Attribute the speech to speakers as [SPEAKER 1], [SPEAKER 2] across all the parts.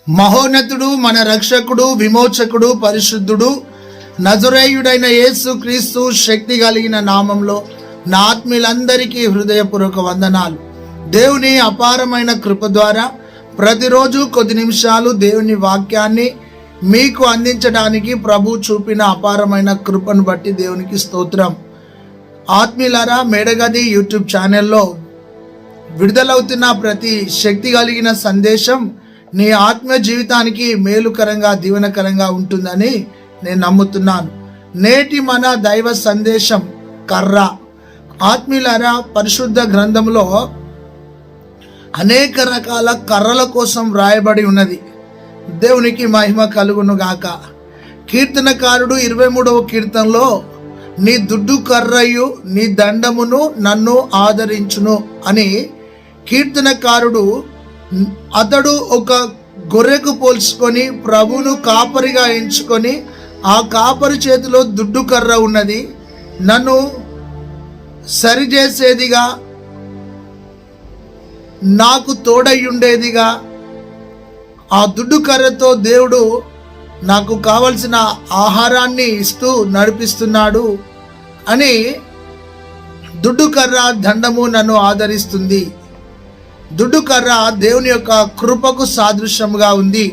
[SPEAKER 1] మహోన్నతుడు, మన రక్షకుడు, విమోచకుడు, పరిశుద్ధుడు, నజరేయుడైన యేసు క్రీస్తు శక్తి కలిగిన నామంలో నా ఆత్మీయులందరికీ హృదయపూర్వక వందనాలు. దేవుని అపారమైన కృప ద్వారా ప్రతిరోజు కొద్ది నిమిషాలు దేవుని వాక్యాన్ని మీకు అందించడానికి ప్రభు చూపిన అపారమైన కృపను బట్టి దేవునికి స్తోత్రం. ఆత్మీయులారా, మేడగది యూట్యూబ్ ఛానల్లో విడుదలవుతున్న ప్రతి శక్తి కలిగిన సందేశం నీ ఆత్మ జీవితానికి మేలుకరంగా దీవెనకరంగా ఉంటుందని నేను నమ్ముతున్నాను. నేటి మన దైవ సందేశం కర్ర. ఆత్మీయులారా, పరిశుద్ధ గ్రంథంలో అనేక రకాల కర్రల కోసం రాయబడి ఉన్నది. దేవునికి మహిమ కలుగును గాక. కీర్తనకారుడు 23వ కీర్తనలో నీ దుడ్డు కర్రయు నీ దండమును నన్ను ఆదరించును అని కీర్తనకారుడు అతడు ఒక గొర్రెకు పోల్చుకొని ప్రభువును కాపరిగా ఎంచుకొని ఆ కాపరి చేతిలో దుడ్డు కర్ర ఉన్నది, నన్ను సరిచేసేదిగా, నాకు తోడయ్యుండేదిగా, ఆ దుడ్డు కర్రతో దేవుడు నాకు కావలసిన ఆహారాన్ని ఇస్తూ నడిపిస్తున్నాడు అని దుడ్డు కర్ర దండము నన్ను ఆదరిస్తుంది. దుడ్డు కర్ర దేవుని యొక్క కృపకు సాదృశ్యంగా ఉంది.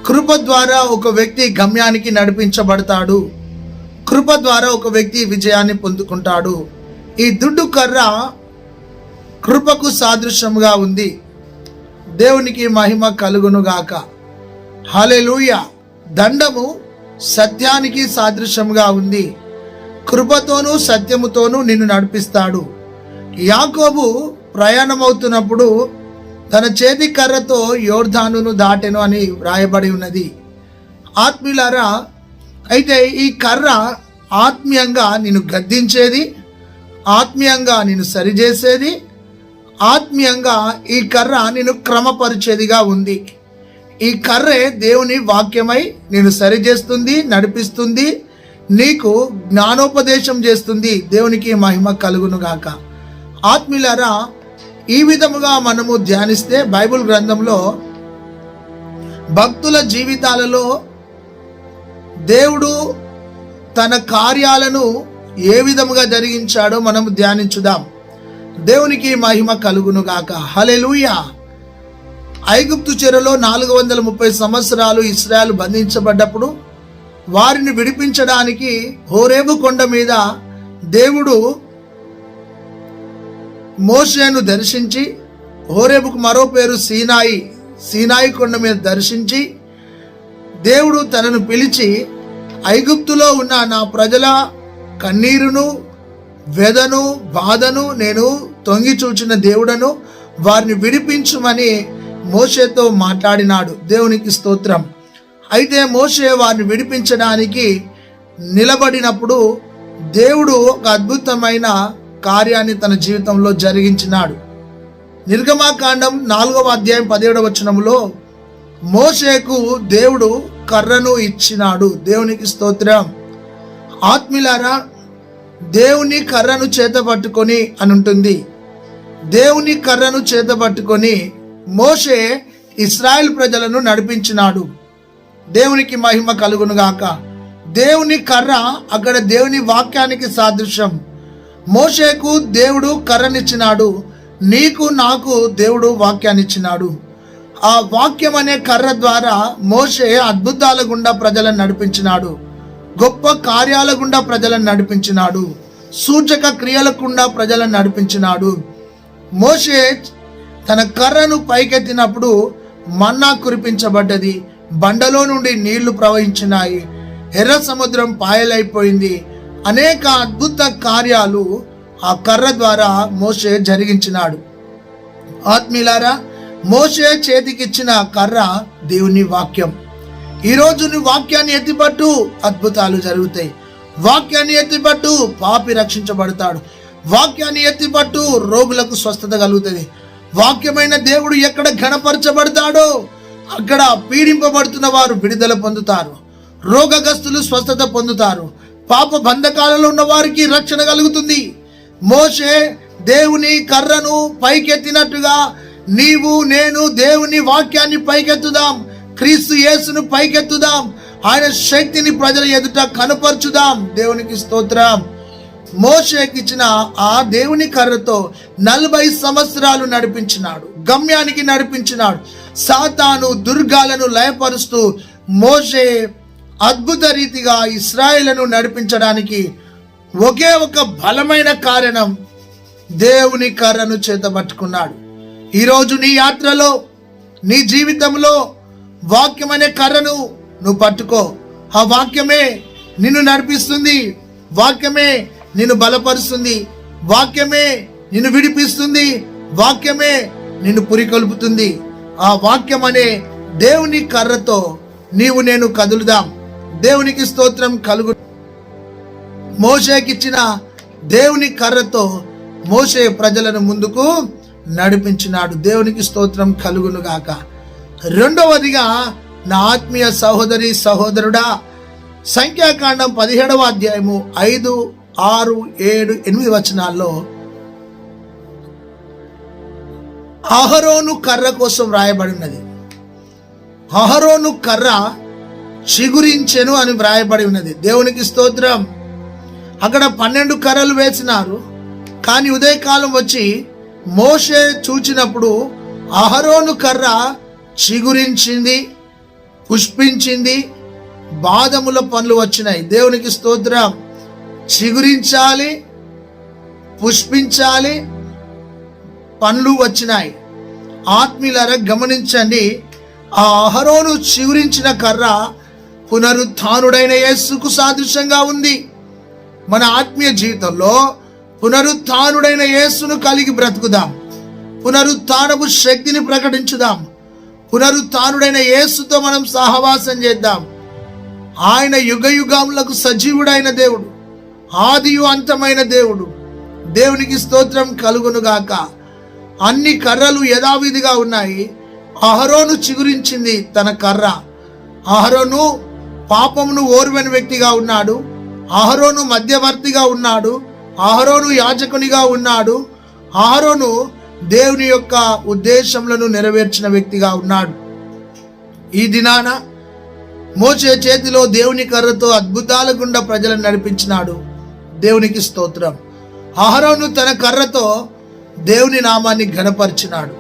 [SPEAKER 1] కృప ద్వారా ఒక వ్యక్తి గమ్యానికి నడిపించబడతాడు. కృప ద్వారా ఒక వ్యక్తి విజయాన్ని పొందుకుంటాడు. ఈ దుడ్డు కర్ర కృపకు సాదృశ్యంగా ఉంది. దేవునికి మహిమ కలుగును గాక. హల్లెలూయా. దండము సత్యానికి సాదృశ్యంగా ఉంది. కృపతోనూ సత్యముతోనూ నిన్ను నడిపిస్తాడు. యాకోబు ప్రయాణమవుతున్నప్పుడు తన చేతి కర్రతో యోర్దానును దాటెను అని వ్రాయబడి ఉన్నది. ఆత్మీయులారా, అయితే ఈ కర్ర ఆత్మీయంగా నిన్ను గద్దించేది, ఆత్మీయంగా నిన్ను సరిచేసేది, ఆత్మీయంగా ఈ కర్ర నిన్ను క్రమపరిచేదిగా ఉంది. ఈ కర్రే దేవుని వాక్యమై నిన్ను సరిచేస్తుంది, నడిపిస్తుంది, నీకు జ్ఞానోపదేశం చేస్తుంది. దేవునికి మహిమ కలుగును గాక. ఆత్మీయులారా, ఈ విధముగా మనము ధ్యానిస్తే బైబిల్ గ్రంథంలో భక్తుల జీవితాలలో దేవుడు తన కార్యాలను ఏ విధముగా జరిగించాడో మనము ధ్యానించుదాం. దేవునికి మహిమ కలుగును గాక. హల్లెలూయా. ఐగుప్తు చెరలో 430 సంవత్సరాలు ఇశ్రాయేలు బంధించబడ్డప్పుడు వారిని విడిపించడానికి హోరేబు కొండ మీద దేవుడు మోషేను దర్శించి, హోరేబుకు మరో పేరు సీనాయి కొండ మీద దర్శించి దేవుడు తనను పిలిచి, ఐగుప్తులో ఉన్న నా ప్రజల కన్నీరును, వెదను, బాధను నేను తొంగి చూచిన దేవుడను, వారిని విడిపించుమని మోషేతో మాట్లాడినాడు. దేవునికి స్తోత్రం. అయితే మోషే వారిని విడిపించడానికి నిలబడినప్పుడు దేవుడు ఒక అద్భుతమైన కార్యాన్ని తన జీవితంలో జరిగించినాడు. నిర్గమాకాండం 4వ అధ్యాయం 17వ వచనంలో మోషేకు దేవుడు కర్రను ఇచ్చినాడు. దేవునికి స్తోత్రం. ఆత్మీయులారా, దేవుని కర్రను చేతపట్టుకొని అని ఉంటుంది. దేవుని కర్రను చేతపట్టుకొని మోషే ఇశ్రాయేల్ ప్రజలను నడిపించినాడు. దేవునికి మహిమ కలుగును గాక. దేవుని కర్ర అక్కడ దేవుని వాక్యానికి సాదృశ్యం. మోషేకు దేవుడు కర్రనిచ్చినాడు, నీకు నాకు దేవుడు వాక్యాన్ని ఇచ్చినాడు. ఆ వాక్యం అనే కర్ర ద్వారా మోషే అద్భుతాల గుండా ప్రజలను నడిపించినాడు, గొప్ప కార్యాల గుండా ప్రజలను నడిపించినాడు, సూచక క్రియల గుండా ప్రజలను నడిపించినాడు. మోషే తన కర్రను పైకెత్తినప్పుడు మన్నా కురిపించబడ్డది, బండలో నుండి నీళ్లు ప్రవహించినాయి, ఎర్ర సముద్రం పాయలైపోయింది. అనేక అద్భుత కార్యాలు ఆ కర్ర ద్వారా మోషే జరిగించినాడు. ఆత్మీయులారా, మోషే చేతికిచ్చిన కర్ర దేవుని వాక్యం. ఈరోజు నీ వాక్యాన్ని ఎత్తిపట్టు, అద్భుతాలు జరుగుతాయి. వాక్యాన్ని ఎత్తిపట్టు, పాపి రక్షించబడతాడు. వాక్యాన్ని ఎత్తిపట్టు, రోగులకు స్వస్థత కలుగుతుంది. వాక్యమైన దేవుడు ఎక్కడ ఘనపరచబడతాడో అక్కడ పీడింపబడుతున్న వారు విడుదల పొందుతారు, రోగగ్రస్తులు స్వస్థత పొందుతారు, పాప బంధకాలలో ఉన్న వారికి రక్షణ కలుగుతుంది. మోషే దేవుని కర్రను పైకెత్తినట్టుగా నీవు నేను దేవుని వాక్యాన్ని పైకెత్తుదాం. క్రీస్తు యేసును పైకెత్తుదాం. ఆయన శక్తిని ప్రజల ఎదుట కనపరచుదాం. దేవునికి స్తోత్రం. మోషేకిచ్చిన ఆ దేవుని కర్రతో 40 సంవత్సరాలు నడిపించినాడు, గమ్యానికి నడిపించినాడు. సాతాను దుర్గాలను లయపరుస్తూ మోషే అద్భుత రీతిగా ఇశ్రాయేలును నడిపించడానికి ఒకే ఒక బలమైన కారణం, దేవుని కర్రను చేతబట్టుకున్నాడు. ఈరోజు నీ యాత్రలో, నీ జీవితంలో వాక్యం అనే కర్రను నువ్వు పట్టుకో. ఆ వాక్యమే నిన్ను నడిపిస్తుంది, వాక్యమే నిన్ను బలపరుస్తుంది, వాక్యమే నిన్ను విడిపిస్తుంది, వాక్యమే నిన్ను పురికొల్పుతుంది. ఆ వాక్యం అనే దేవుని కర్రతో నీవు నేను కదులుదాం. దేవునికి స్తోత్రం కలుగు. మోషేకిచ్చిన దేవుని కర్రతో మోషే ప్రజలను ముందుకు నడిపించినాడు. దేవునికి స్తోత్రం కలుగును గాక. రెండవదిగా నా ఆత్మీయ సహోదరి సహోదరుడా, సంఖ్యాకాండం 17వ అధ్యాయము 5, 6, 7, 8 వచనాల్లో అహరోను కర్ర కోసం రాయబడి ఉన్నది. అహరోను కర్ర చిగురించెను అని వ్రాయబడి ఉన్నది. దేవునికి స్తోత్రం. అక్కడ 12 కర్రలు వేసినారు. కానీ ఉదయకాలం వచ్చి మోషే చూచినప్పుడు అహరోను కర్ర చిగురించింది, పుష్పించింది, బాదముల పండ్లు వచ్చినాయి. దేవునికి స్తోత్రం. చిగురించాలి, పుష్పించాలి, పండ్లు వచ్చినాయి. ఆత్మీయులారా గమనించండి, ఆ అహరోను చిగురించిన కర్ర పునరుత్థానుడైన యేసుకు సాదృశ్యంగా ఉంది. మన ఆత్మీయ జీవితంలో పునరుత్థానుడైన యేసును కలిగి బ్రతుకుదాం. పునరుత్థానపు శక్తిని ప్రకటించుదాం. పునరుత్థానుడైన యేసుతో మనం సహవాసం చేద్దాం. ఆయన యుగ యుగములకు సజీవుడైన దేవుడు, ఆదియు అంతమైన దేవుడు. దేవునికి స్తోత్రం కలుగును గాక. అన్ని కర్రలు యథావిధిగా ఉన్నాయి. అహరోను చిగురించింది తన కర్ర. అహరోను పాపమును ఓర్వని వ్యక్తిగా ఉన్నాడు. అహరోను మధ్యవర్తిగా ఉన్నాడు. అహరోను యాజకునిగా ఉన్నాడు. అహరోను దేవుని యొక్క ఉద్దేశములను నెరవేర్చిన వ్యక్తిగా ఉన్నాడు. ఈ దినాన మోషే చేతిలో దేవుని కర్రతో అద్భుతాల గుండా ప్రజలను నడిపించినాడు. దేవునికి స్తోత్రం. అహరోను తన కర్రతో దేవుని నామాన్ని ఘనపరిచినాడు.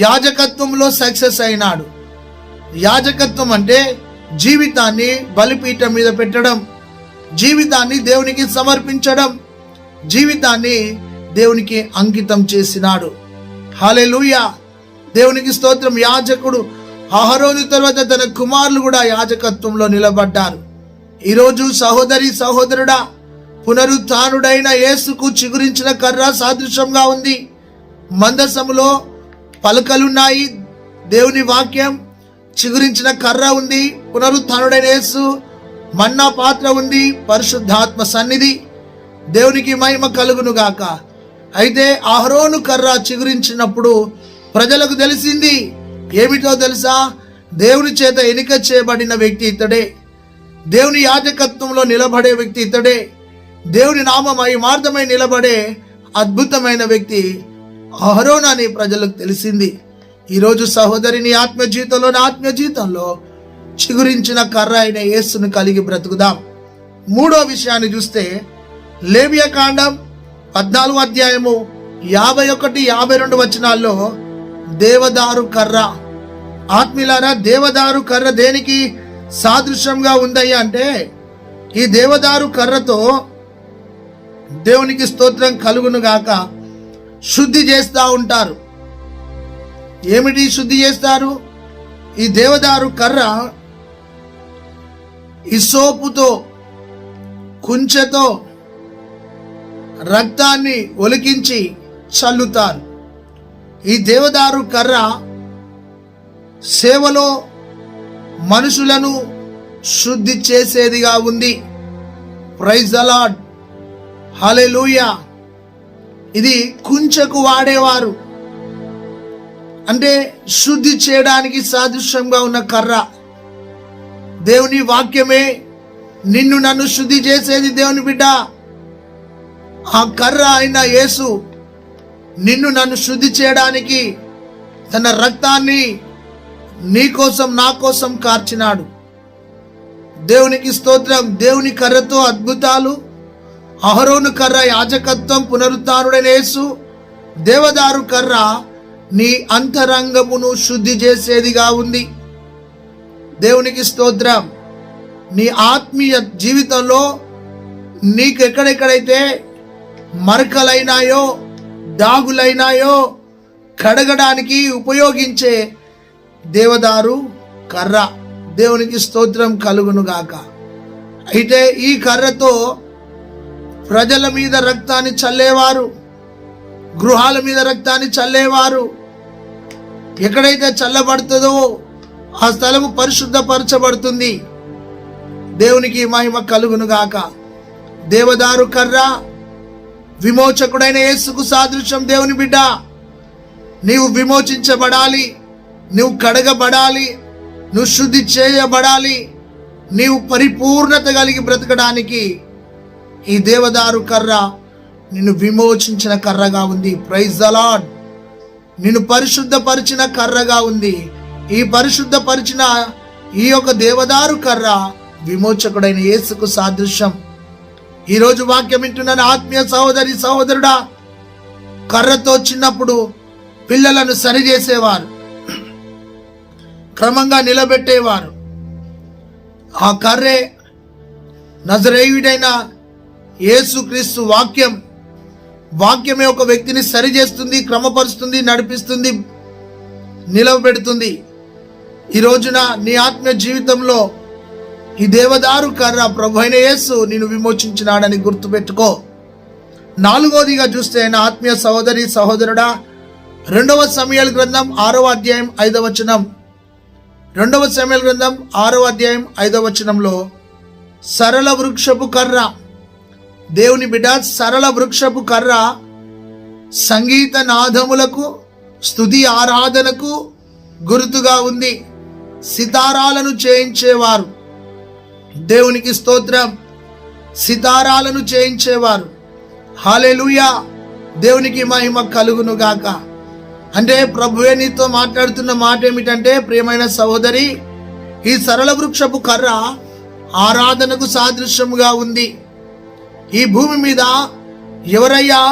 [SPEAKER 1] యాజకత్వంలో సక్సెస్ అయినాడు. యాజకత్వం అంటే జీవితాన్ని బలిపీఠం మీద పెట్టడం, జీవితాన్ని దేవునికి సమర్పించడం, జీవితాన్ని దేవునికి అంకితం చేసినాడు. హల్లెలూయా. దేవునికి స్తోత్రం. యాజకుడు అహరోను తర్వాత తన కుమారులు కూడా యాజకత్వంలో నిలబడ్డారు. ఈరోజు సహోదరి సహోదరుడా, పునరుత్థానుడైన యేసుకు చిగురించిన కర్ర సాదృశ్యంగా ఉంది. మందసములో పలకలున్నాయి, దేవుని వాక్యం. చిగురించిన కర్ర ఉంది, పునరుత్థానుడైన యేసు. మన్నా పాత్ర ఉంది, పరిశుద్ధాత్మ సన్నిధి. దేవునికి మహిమ కలుగును గాక. అయితే అహరోను కర్ర చిగురించినప్పుడు ప్రజలకు తెలిసింది ఏమిటో తెలుసా? దేవుని చేత ఎన్నిక చేయబడిన వ్యక్తి ఇతడే, దేవుని యాజకత్వంలో నిలబడే వ్యక్తి ఇతడే, దేవుని నామమై మార్గమై నిలబడే అద్భుతమైన వ్యక్తి అహరోను అని ప్రజలకు తెలిసింది. ఈరోజు సహోదరిని ఆత్మ జీవితంలో, నా ఆత్మ జీవితంలో చిగురించిన కర్ర అయిన యేసును కలిగి బ్రతుకుదాం. మూడో విషయాన్ని చూస్తే లేవియకాండం 14వ అధ్యాయము 51, 52 వచనాల్లో దేవదారు కర్ర. ఆత్మీయులారా, దేవదారు కర్ర దేనికి సాదృశ్యంగా ఉందయ్యా అంటే, ఈ దేవదారు కర్రతో దేవునికి స్తోత్రం కలుగును గాక శుద్ధి చేస్తూ ఉంటారు. ఏమిటి శుద్ధి చేస్తారు? ఈ దేవదారు కర్ర ఇసోపుతో, కుంచెతో రక్తాన్ని ఒలికించి చల్లుతారు. ఈ దేవదారు కర్ర సేవలో మనుషులను శుద్ధి చేసేదిగా ఉంది. Praise the lord. హల్లెలూయా. ఇది కుంచెకు వాడేవారు, అంటే శుద్ధి చేయడానికి సాదృశ్యంగా ఉన్న కర్ర. దేవుని వాక్యమే నిన్ను నన్ను శుద్ధి చేసేది. దేవుని బిడ్డ, ఆ కర్ర అయిన యేసు నిన్ను నన్ను శుద్ధి చేయడానికి తన రక్తాన్ని నీ కోసం నా కోసం కార్చినాడు. దేవునికి స్తోత్రం. దేవుని కర్రతో అద్భుతాలు, అహరోను కర్ర యాజకత్వం, పునరుత్థానుడైన యేసు, దేవదారు కర్ర నీ అంతరంగమును శుద్ధి చేసేదిగా ఉంది. దేవునికి స్తోత్రం. నీ ఆత్మీయ జీవితంలో నీకు ఎక్కడెక్కడైతే మరకలైనాయో, దాగులైనాయో కడగడానికి ఉపయోగించే దేవదారు కర్ర. దేవునికి స్తోత్రం కలుగును గాక. అయితే ఈ కర్రతో ప్రజల మీద రక్తాన్ని చల్లేవారు, గృహాల మీద రక్తాన్ని చల్లేవారు. ఎక్కడైతే చల్లబడుతుందో ఆ స్థలము పరిశుద్ధపరచబడుతుంది. దేవునికి మహిమ కలుగును గాక. దేవదారు కర్ర విమోచకుడైన యేసుకు సాదృశ్యం. దేవుని బిడ్డ, నీవు విమోచించబడాలి, నువ్వు కడగబడాలి, నువ్వు శుద్ధి చేయబడాలి, నీవు పరిపూర్ణత కలిగి బ్రతకడానికి ఈ దేవదారు కర్ర నిన్ను విమోచించిన కర్రగా ఉంది. Praise the Lord. నిన్ను పరిశుద్ధపరిచిన కర్రగా ఉంది. ఈ పరిశుద్ధపరిచిన ఈ యొక్క దేవదారు కర్ర విమోచకుడైన యేసుకు సాదృశ్యం. ఈరోజు వాక్యం వింటున్న ఆత్మీయ సహోదరి సహోదరుడా, కర్రతో చిన్నప్పుడు పిల్లలను సరిచేసేవారు, క్రమంగా నిలబెట్టేవారు. ఆ కర్రే నజరేయుడైన యేసుక్రీస్తు వాక్యం. వాక్యమే ఒక వ్యక్తిని సరిచేస్తుంది, క్రమపరుస్తుంది, నడిపిస్తుంది, నిలవబెడుతుంది. ఈ రోజున నీ ఆత్మీయ జీవితంలో ఈ దేవదారు కర్ర ప్రభు అయిన యేసు నిన్ను విమోచించినాడని గుర్తుపెట్టుకో. నాలుగోదిగా చూస్తే నా ఆత్మీయ సహోదరి సహోదరుడా, 2వ సమూయేలు గ్రంథం 6వ అధ్యాయం 5వ వచనం. 2వ సమూయేలు గ్రంథం 6వ అధ్యాయం 5వ వచనంలో సరళ వృక్షపు కర్ర. దేవుని బిడ్డ, సరళ వృక్షపు కర్ర సంగీత నాదములకు, స్తుతి ఆరాధనకు గుర్తుగా ఉంది. సితారాలను చేయించేవారు. దేవునికి స్తోత్రం. సితారాలను చేయించేవారు. హల్లెలూయా. దేవునికి మహిమ కలుగును గాక. అంటే ప్రభువే నీతో మాట్లాడుతున్న మాట ఏమిటంటే, ప్రియమైన సహోదరి, ఈ సరళ వృక్షపు కర్ర ఆరాధనకు సాదృశ్యముగా ఉంది. ఈ భూమి మీద ఎవరయ్యా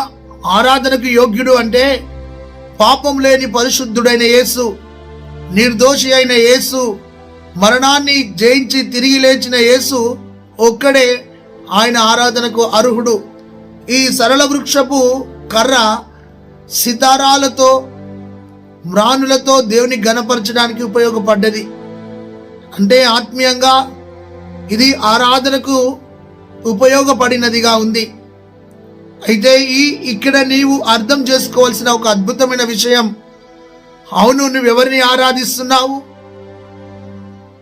[SPEAKER 1] ఆరాధనకు యోగ్యుడు అంటే, పాపం లేని పరిశుద్ధుడైన యేసు, నిర్దోషి అయిన యేసు, మరణాన్ని జయించి తిరిగి లేచిన యేసు ఒక్కడే ఆయన ఆరాధనకు అర్హుడు. ఈ సరళ వృక్షపు కర్ర సితారాలతో, మ్రానులతో దేవుని ఘనపరచడానికి ఉపయోగపడ్డది. అంటే ఆత్మీయంగా ఇది ఆరాధనకు ఉపయోగపడినదిగా ఉంది. అయితే ఇక్కడ నీవు అర్థం చేసుకోవాల్సిన ఒక అద్భుతమైన విషయం, అవును, నువ్వు ఎవరిని ఆరాధిస్తున్నావు?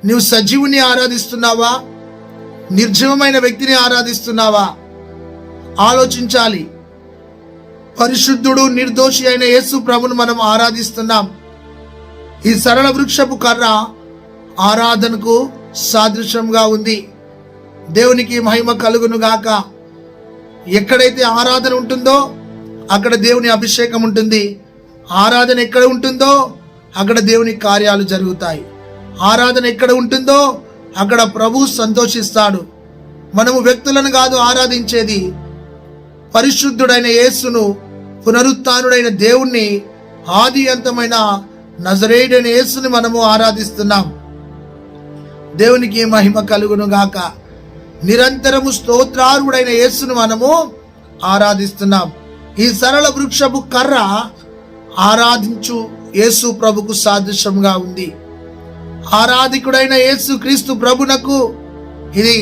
[SPEAKER 1] నువ్వు సజీవుని ఆరాధిస్తున్నావా? నిర్జీవమైన వ్యక్తిని ఆరాధిస్తున్నావా? ఆలోచించాలి. పరిశుద్ధుడు, నిర్దోషి అయిన యేసు ప్రభును మనం ఆరాధిస్తున్నాం. ఈ సరళ వృక్షపు కర్ర ఆరాధనకు సాదృశ్యంగా ఉంది. దేవునికి మహిమ కలుగును గాక. ఎక్కడైతే ఆరాధన ఉంటుందో అక్కడ దేవుని అభిషేకం ఉంటుంది. ఆరాధన ఎక్కడ ఉంటుందో అక్కడ దేవుని కార్యాలు జరుగుతాయి. ఆరాధన ఎక్కడ ఉంటుందో అక్కడ ప్రభు సంతోషిస్తాడు. మనము వ్యక్తులను కాదు ఆరాధించేది, పరిశుద్ధుడైన యేసును, పునరుత్థానుడైన దేవుణ్ణి, ఆది అంతమైన నజరేయుడైన యేసుని మనము ఆరాధిస్తున్నాం. దేవునికి మహిమ కలుగును గాక. నిరంతరము స్తోత్రార్హుడైన యేసును మనము ఆరాధిస్తున్నాం. ఈ సరళ వృక్షపు కర్ర ఆరాధించు యేసు ప్రభుకు సాదృశ్యంగా ఉంది. ఆరాధికుడైన యేసు క్రీస్తు ప్రభునకు ఇది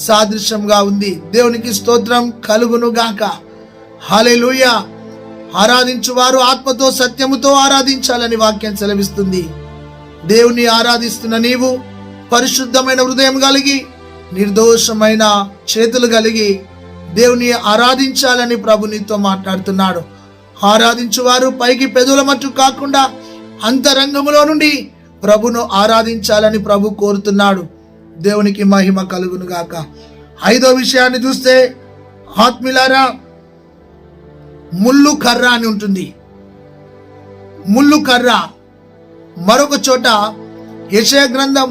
[SPEAKER 1] సాదృశ్యంగా ఉంది. దేవునికి స్తోత్రం కలుగును గాక. హల్లెలూయా. ఆరాధించువారు ఆత్మతో సత్యముతో ఆరాధించాలని వాక్యం సెలవిస్తుంది. దేవుని ఆరాధిస్తున్న నీవు పరిశుద్ధమైన హృదయం కలిగి, నిర్దోషమైన చేతులు కలిగి దేవుని ఆరాధించాలని ప్రభు నీతో మాట్లాడుతున్నాడు. ఆరాధించువారు పైకి పెదవుల మట్టు కాకుండా అంతరంగములో నుండి ప్రభును ఆరాధించాలని ప్రభు కోరుతున్నాడు. దేవునికి మహిమ కలుగును గాక. 5వ విషయాన్ని చూస్తే, ఆత్మీయులారా, ముళ్ళు కర్ర అని ఉంటుంది. ముళ్ళు కర్ర. మరొక చోట యెషయా గ్రంథం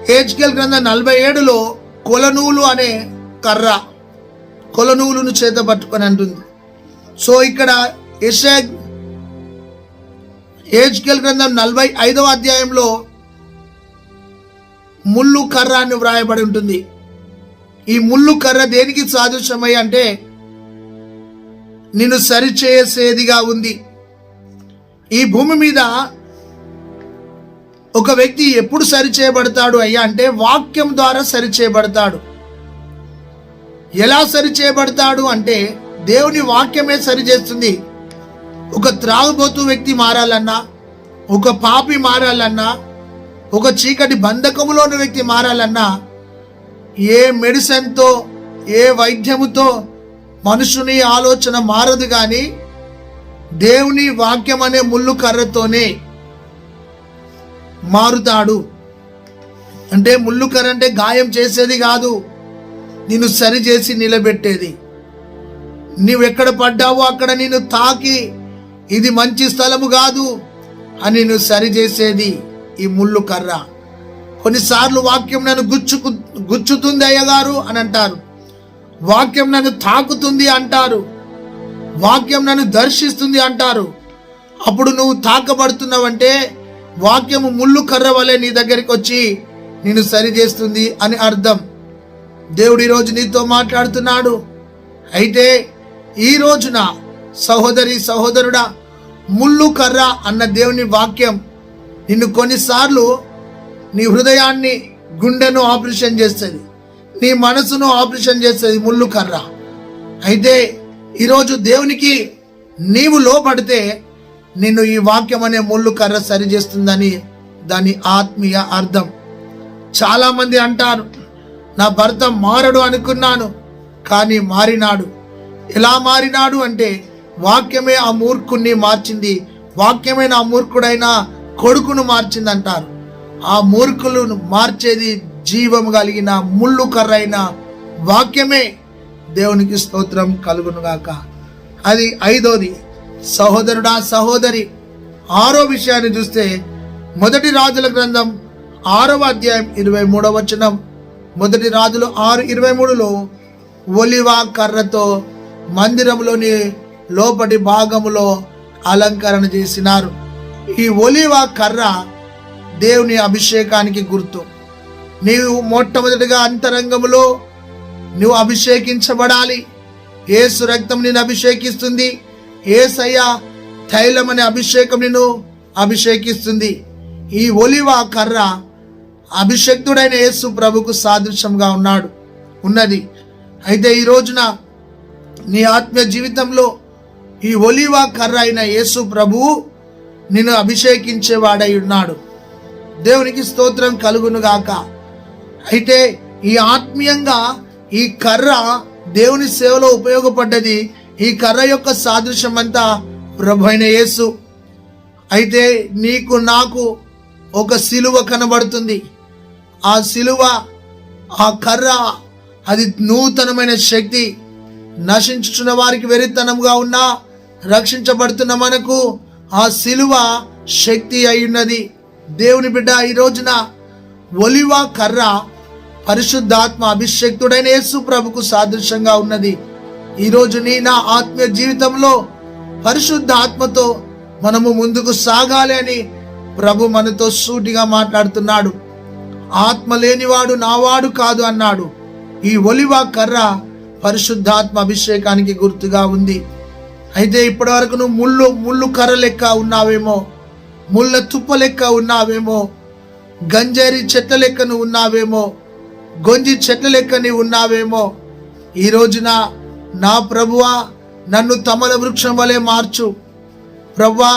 [SPEAKER 1] హెజ్కేల్ గ్రంథం 47లో కొలనూలు అనే కర్ర, కొలనూలును చేత పట్టుకొని అంటుంది. సో ఇక్కడ హెజ్కేల్ గ్రంథం 45వ అధ్యాయంలో ముళ్ళు కర్ర అని వ్రాయబడి ఉంటుంది. ఈ ముళ్ళు కర్ర దేనికి సాదృశ్యమై అంటే నిన్ను సరిచేసేదిగా ఉంది. ఈ భూమి మీద ఒక వ్యక్తి ఎప్పుడు సరిచేయబడతాడు అయ్యా అంటే వాక్యం ద్వారా సరిచేయబడతాడు. ఎలా సరిచేయబడతాడు అంటే దేవుని వాక్యమే సరిచేస్తుంది. ఒక త్రాగుబోతు వ్యక్తి మారాలన్నా, ఒక పాపి మారాలన్నా, ఒక చీకటి బంధకములో ఉన్న వ్యక్తి మారాలన్నా ఏ మెడిసిన్తో, ఏ వైద్యముతో మనుషుని ఆలోచన మారదు, కానీ దేవుని వాక్యం అనే ముళ్ళు కర్రతోనే మారుతాడు. అంటే ముళ్ళు కర్ర అంటే గాయం చేసేది కాదు, నిన్ను సరిచేసి నిలబెట్టేది. నీవెక్కడ పడ్డావో అక్కడ నిన్ను తాకి ఇది మంచి స్థలము కాదు అని నిన్ను సరిచేసేది ఈ ముళ్ళు కర్ర. కొన్నిసార్లు వాక్యం నన్ను గుచ్చుతుంది అయ్యగారు అని అంటారు, వాక్యం నన్ను తాకుతుంది అంటారు, వాక్యం నన్ను దర్శిస్తుంది అంటారు. అప్పుడు నువ్వు తాకబడుతున్నావంటే వాక్యము ముళ్ళు కర్ర వలె నీ దగ్గరికి వచ్చి నిన్ను సరిచేస్తుంది అని అర్థం. దేవుడు ఈరోజు నీతో మాట్లాడుతున్నాడు. అయితే ఈ రోజున సహోదరి సహోదరుడా, ముళ్ళు కర్ర అన్న దేవుని వాక్యం నిన్ను కొన్నిసార్లు నీ హృదయాన్ని, గుండెను ఆపరేషన్ చేస్తుంది, నీ మనసును ఆపరేషన్ చేస్తుంది ముళ్ళు కర్ర. అయితే ఈరోజు దేవునికి నీవు లోపడితే నిన్ను ఈ వాక్యం అనే ముళ్ళు కర్ర సరిచేస్తుందని దాని ఆత్మీయ అర్థం. చాలా మంది అంటారు, నా భర్త మారడు అనుకున్నాను కానీ మారినాడు. ఎలా మారినాడు అంటే వాక్యమే ఆ మూర్ఖుణ్ణి మార్చింది, వాక్యమే నా మూర్ఖుడైన కొడుకును మార్చింది అంటారు. ఆ మూర్ఖులను మార్చేది జీవం కలిగిన ముళ్ళు కర్ర అయిన వాక్యమే. దేవునికి స్తోత్రం కలుగునుగాక. అది 5వది. సహోదరుడా సహోదరి, 6వ విషయాన్ని చూస్తే 1 రాజుల గ్రంథం 6వ అధ్యాయం 23వ వచనం. 1 రాజులు 6:23లో ఒలివ కర్రతో మందిరంలోని లోపటి భాగములో అలంకరణ చేసినారు. ఈ ఒలివ కర్ర దేవుని అభిషేకానికి గుర్తు. నీవు మొట్టమొదటిగా అంతరంగములో నువ్వు అభిషేకించబడాలి. యేసు రక్తం నిన్ను అభిషేకిస్తుంది, యేసయ్య తైలం అనే అభిషేకం నిన్ను అభిషేకిస్తుంది. ఈ ఒలివ కర్ర అభిషేక్తుడైన యేసు ప్రభుకు సాదృశ్యంగా ఉన్నది. అయితే ఈ రోజున నీ ఆత్మీయ జీవితంలో ఈ ఒలివ కర్ర అయిన యేసు ప్రభువు నిన్ను అభిషేకించేవాడై ఉన్నాడు. దేవునికి స్తోత్రం కలుగునుగాక. అయితే ఈ ఆత్మీయంగా ఈ కర్ర దేవుని సేవలో ఉపయోగపడ్డది. ఈ కర్ర యొక్క సాదృశ్యం అంతా ప్రభు అయిన యేసు. అయితే నీకు నాకు ఒక సిలువ కనబడుతుంది. ఆ సిలువ, ఆ కర్ర, అది నూతనమైన శక్తి. నశించుచున్న వారికి వెరితనముగా ఉన్నా రక్షించబడుతున్న మనకు ఆ సిలువ శక్తి అయ్యున్నది. దేవుని బిడ్డ, ఈ రోజున ఒలివ కర్ర పరిశుద్ధాత్మ అభిషేక్తుడైన యేసు ప్రభుకు సాదృశ్యంగా ఉన్నది. ఈరోజు నా ఆత్మీయ జీవితంలో పరిశుద్ధ ఆత్మతో మనము ముందుకు సాగాలి అని ప్రభు మనతో సూటిగా మాట్లాడుతున్నాడు. ఆత్మ లేనివాడు నావాడు కాదు అన్నాడు. ఈ ఒలివ కర్ర పరిశుద్ధాత్మ అభిషేకానికి గుర్తుగా ఉంది. అయితే ఇప్పటి వరకు నువ్వు ముళ్ళు కర్ర లెక్క ఉన్నావేమో, ముళ్ళ తుప్ప లెక్క ఉన్నావేమో, గంజేరి చెట్ల లెక్క నువ్వు ఉన్నావేమో, గొంజి చెట్ల లెక్క నీవు ఉన్నావేమో. ఈ రోజున నా ప్రభువా, నన్ను తమల వృక్షం వలె మార్చు ప్రభువా,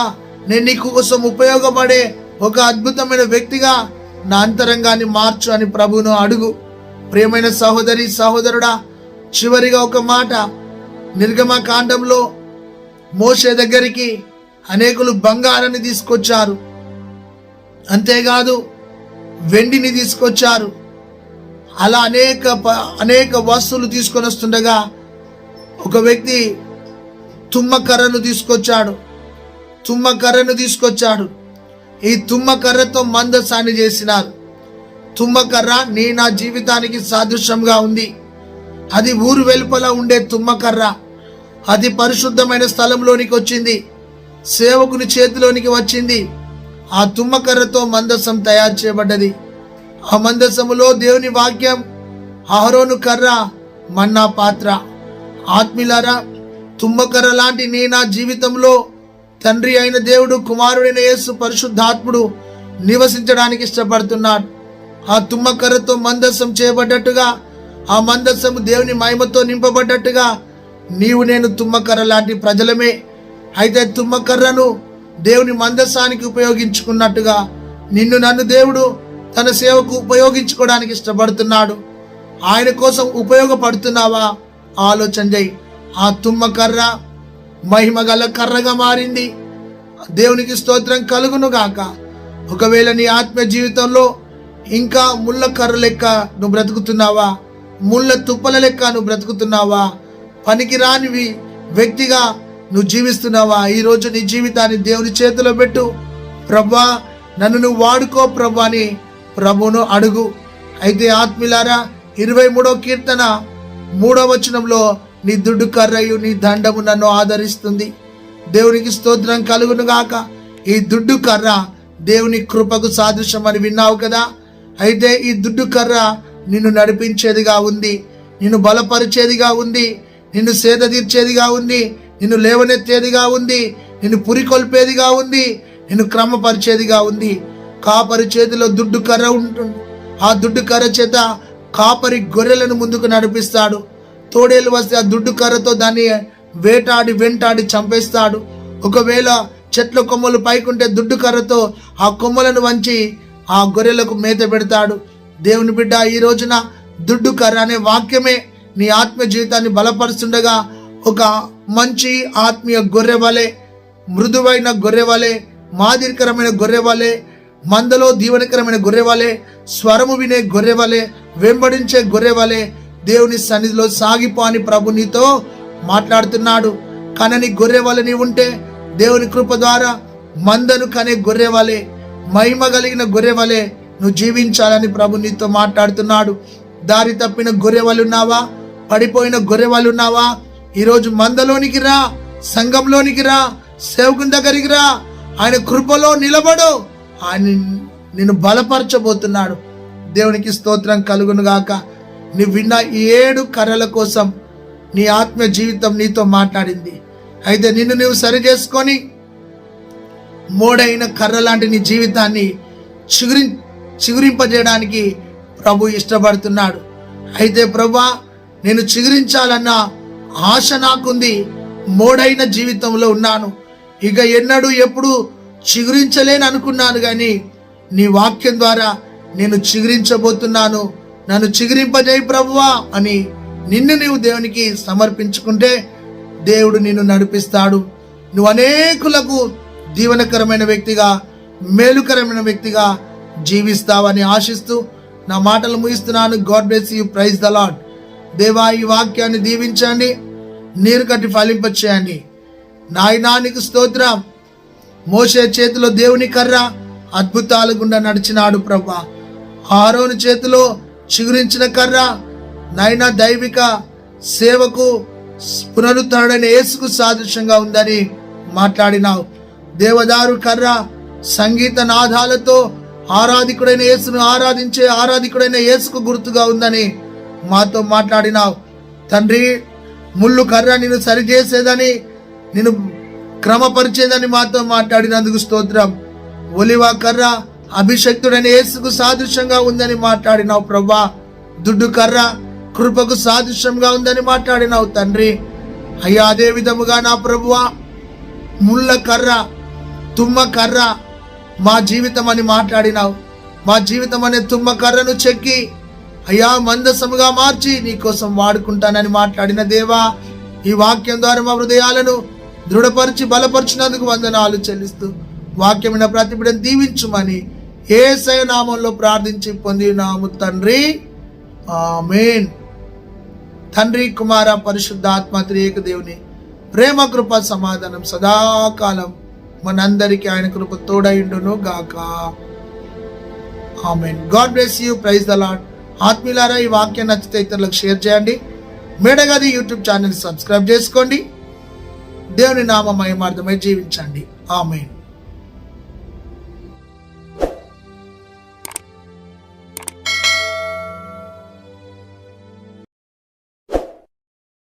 [SPEAKER 1] నేను నీకు కోసం ఉపయోగపడే ఒక అద్భుతమైన వ్యక్తిగా నా అంతరంగాన్ని మార్చు అని ప్రభువును అడుగు. ప్రియమైన సహోదరి సహోదరుడా, చివరిగా ఒక మాట. నిర్గమకాండంలో మోషే దగ్గరికి అనేకులు బంగారాన్ని తీసుకొచ్చారు, అంతేకాదు వెండిని తీసుకొచ్చారు. అలా అనేక వస్తువులు తీసుకొని వస్తుండగా ఒక వ్యక్తి తుమ్మకర్రను తీసుకొచ్చాడు. ఈ తుమ్మకర్రతో మందసాన్ని చేసినారు. తుమ్మకర్ర నా జీవితానికి సాదృశ్యంగా ఉంది. అది ఊరు వెలుపల ఉండే తుమ్మకర్ర. అది పరిశుద్ధమైన స్థలంలోనికి వచ్చింది, సేవకుని చేతిలోనికి వచ్చింది. ఆ తుమ్మకర్రతో మందసం తయారు చేయబడ్డది. ఆ మందసములో దేవుని వాక్యం, అహరోను కర్ర, మన్నా పాత్ర. ఆత్మీయులారా, తుమ్మకర్ర లాంటి నా జీవితంలో తండ్రి అయిన దేవుడు, కుమారుడైన యేసు పరిశుద్ధాత్ముడు నివసించడానికి ఇష్టపడుతున్నాడు. ఆ తుమ్మకర్రతో మందసం చేయబడ్డట్టుగా, ఆ మందసము దేవుని మహిమతో నింపబడ్డట్టుగా నీవు నేను తుమ్మకర్ర లాంటి ప్రజలమే. అయితే తుమ్మకర్రను దేవుని మందసానికి ఉపయోగించుకున్నట్టుగా నిన్ను నన్ను దేవుడు తన సేవకు ఉపయోగించుకోవడానికి ఇష్టపడుతున్నాడు. ఆయన కోసం ఉపయోగపడుతున్నావా? ఆలోచన చేయి. ఆ తుమ్మకర్ర మహిమ గల కర్రగా మారింది. దేవునికి స్తోత్రం కలుగును గాక. ఒకవేళ నీ ఆత్మ జీవితంలో ఇంకా ముళ్ళ కర్ర లెక్క నువ్వు బ్రతుకుతున్నావా? ముళ్ళ తుప్పల లెక్క నువ్వు బ్రతుకుతున్నావా? పనికిరానివి వ్యక్తిగా నువ్వు జీవిస్తున్నావా? ఈరోజు నీ జీవితాన్ని దేవుని చేతిలో పెట్టు. ప్రభా, నన్ను నువ్వు వాడుకో ప్రభా అని ప్రభువును అడుగు. అయితే ఆత్మీయులారా, 23వ కీర్తన 3వ వచనంలో నీ దుడ్డు కర్రయు నీ దండము నన్ను ఆదరిస్తుంది. దేవునికి స్తోత్రం కలుగును గాక. ఈ దుడ్డు కర్ర దేవుని కృపకు సాదృశ్యం అని విన్నావు కదా. అయితే ఈ దుడ్డు కర్ర నిన్ను నడిపించేదిగా ఉంది, నిన్ను బలపరిచేదిగా ఉంది, నిన్ను సేద తీర్చేదిగా ఉంది, నిన్ను లేవనెత్తేదిగా ఉంది, నిన్ను పురికొల్పేదిగా ఉంది, నిన్ను క్రమపరిచేదిగా ఉంది. కాపరి చేతిలో దుడ్డు కర్ర ఉంటుంది. ఆ దుడ్డు కర్ర చేత కాపరి గొర్రెలను ముందుకు నడిపిస్తాడు. తోడేలు వస్తే ఆ దుడ్డు కర్రతో దాన్ని వెంటాడి చంపేస్తాడు. ఒకవేళ చెట్ల కొమ్మలు పైకుంటే దుడ్డు కర్రతో ఆ కొమ్మలను వంచి ఆ గొర్రెలకు మేత పెడతాడు. దేవుని బిడ్డ, ఈ రోజున దుడ్డు కర్ర అనే వాక్యమే నీ ఆత్మ జీవితాన్ని బలపరుస్తుండగా ఒక మంచి ఆత్మీయ గొర్రె వలె, మృదువైన గొర్రె వలె, మాదిరికరమైన గొర్రె వలె, మందలో దీవెనకరమైన గొర్రె వలె, స్వరము వినే గొర్రె వలె, వెంబడించే గొర్రె వలె దేవుని సన్నిధిలో సాగిపో అని ప్రభు నీతో మాట్లాడుతున్నాడు. కనని గొర్రె వలె నీ ఉంటే దేవుని కృప ద్వారా మందను కనే గొర్రె వలె, మహిమ కలిగిన గొర్రె వలె నువ్వు జీవించాలని ప్రభు నీతో మాట్లాడుతున్నాడు. దారి తప్పిన గొర్రె వలె ఉన్నావా? పడిపోయిన గొర్రె వలె ఉన్నావా? ఈరోజు మందలోనికి రా, సంఘంలోనికి రా, సేవకుని దగ్గరికి రా, ఆయన కృపలో నిలబడు. ఆయన నిన్ను బలపరచబోతున్నాడు. దేవునికి స్తోత్రం కలుగును గాక. నీ విన్న 7 కర్రల కోసం నీ ఆత్మ జీవితం నీతో మాట్లాడింది. అయితే నిన్ను నువ్వు సరి చేసుకొని మోడైన కర్ర లాంటి నీ జీవితాన్ని చిగురింపజేయడానికి ప్రభు ఇష్టపడుతున్నాడు. అయితే ప్రభా, నేను చిగురించాలన్న ఆశ నాకుంది. మోడైన జీవితంలో ఉన్నాను, ఇక ఎన్నడూ ఎప్పుడు చిగురించలేని అనుకున్నాను, కానీ నీ వాక్యం ద్వారా నేను చిగురించబోతున్నాను, నన్ను చిగురింపజేయి ప్రభువా అని నిన్ను నీవు దేవునికి సమర్పించుకుంటే దేవుడు నిన్ను నడిపిస్తాడు. నువ్వు అనేకులకు దీవెనకరమైన వ్యక్తిగా, మేలుకరమైన వ్యక్తిగా జీవిస్తావని ఆశిస్తూ నా మాటలు ముగిస్తున్నాను. God bless you. Praise the Lord. దేవా, ఈ వాక్యాన్ని దీవించండి, నీరు కట్టి ఫలింపచేయండి. నాయనానికి స్తోత్రం. మోషే చేతిలో దేవుని కర్ర అద్భుతాల గుండా నడిచినాడు ప్రభా. ఆరోను చేతిలో చిగురించిన కర్ర నాయన దైవిక సేవకు పునరుద్ధరణైన యేసుకు సాదృశ్యంగా ఉందని మాట్లాడినావు. దేవదారు కర్ర సంగీత నాదాలతో ఆరాధికుడైన యేసును ఆరాధించే ఆరాధికుడైన యేసుకు గుర్తుగా ఉందని మాతో మాట్లాడినావు. తండ్రి, ముళ్ళు కర్ర నిన్ను సరిచేసేదని, నిన్ను క్రమపరిచేదని మాతో మాట్లాడినందుకు స్తోత్రం. ఒలివ కర్ర అభిషక్తుడైన యేసుకు సాదృశ్యంగా ఉందని మాట్లాడినావు ప్రభా. దుడ్డు కర్ర కృపకు సాదృశ్యంగా ఉందని మాట్లాడినావు తండ్రి. అయ్యా, అదే విధముగా నా ప్రభువా, ముళ్ళ కర్ర, తుమ్మ కర్ర మా జీవితం అని మాట్లాడినావు. మా జీవితం అనే తుమ్మ కర్రను చెక్కి అయ్యా మందసముగా మార్చి నీకోసం వాడుకుంటానని మాట్లాడిన దేవా, ఈ వాక్యం ద్వారా మా హృదయాలను దృఢపరిచి బలపరిచినందుకు వందనాలు చెల్లిస్తూ వాక్యమైన ప్రతి బిడ్డను దీవించుమని యేసయ్య నామంలో ప్రార్థించి పొందినాము తండ్రి, ఆమేన్. తండ్రి, కుమార, పరిశుద్ధ ఆత్మ త్రియేక దేవుని ప్రేమ, కృప, సమాధానం సదాకాలం మనందరికీ ఆయన కృప తోడైండును గాక. Amen. God bless you. Praise the lord. ఆత్మీయులారా, ఈ వాక్యం నచ్చితే ఇతరులకు షేర్ చేయండి. మేడగది యూట్యూబ్ ఛానల్ సబ్స్క్రైబ్ చేసుకోండి. దేవుని నామ మహిమార్థమై జీవించండి. ఆమేన్.